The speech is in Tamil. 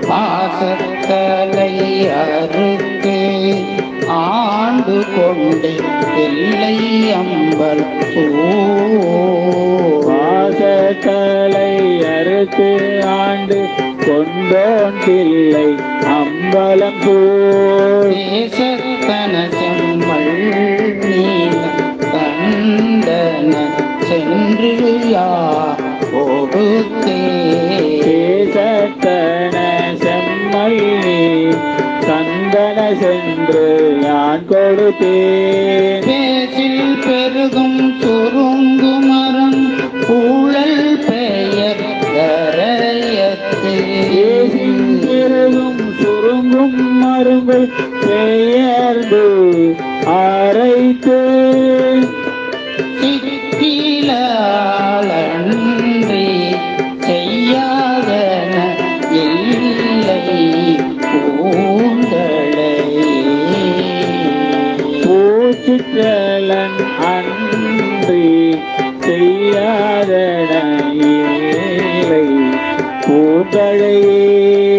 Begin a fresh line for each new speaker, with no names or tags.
பாசத்தலை அறுத்து ஆண்டு கொண்டே எல்லை அம்பல்
பாசத்தலை அறுத்து ஆண்டு கொண்டோன் பிள்ளை அம்பலம்
தேசத்தன செம்மல் நீல கண்டன சென்று கொடுத்தே
தேசத்தன செம்மல் கந்தன சென்று யான் கொடுத்தேன்
பேசில் பெருகும் சுருங்கு மரம் ஊழல் பெயர் கரையத்து
பெருகும் சுருங்கும் மரும்பு பெயர்ந்து அரைத்து
சிக்கிலன்றி செய்யாதன இல்லை பூந்தளை
பூச்சிற்றலன் அன்றி செய்யாதன இல்லை பூந்தழையே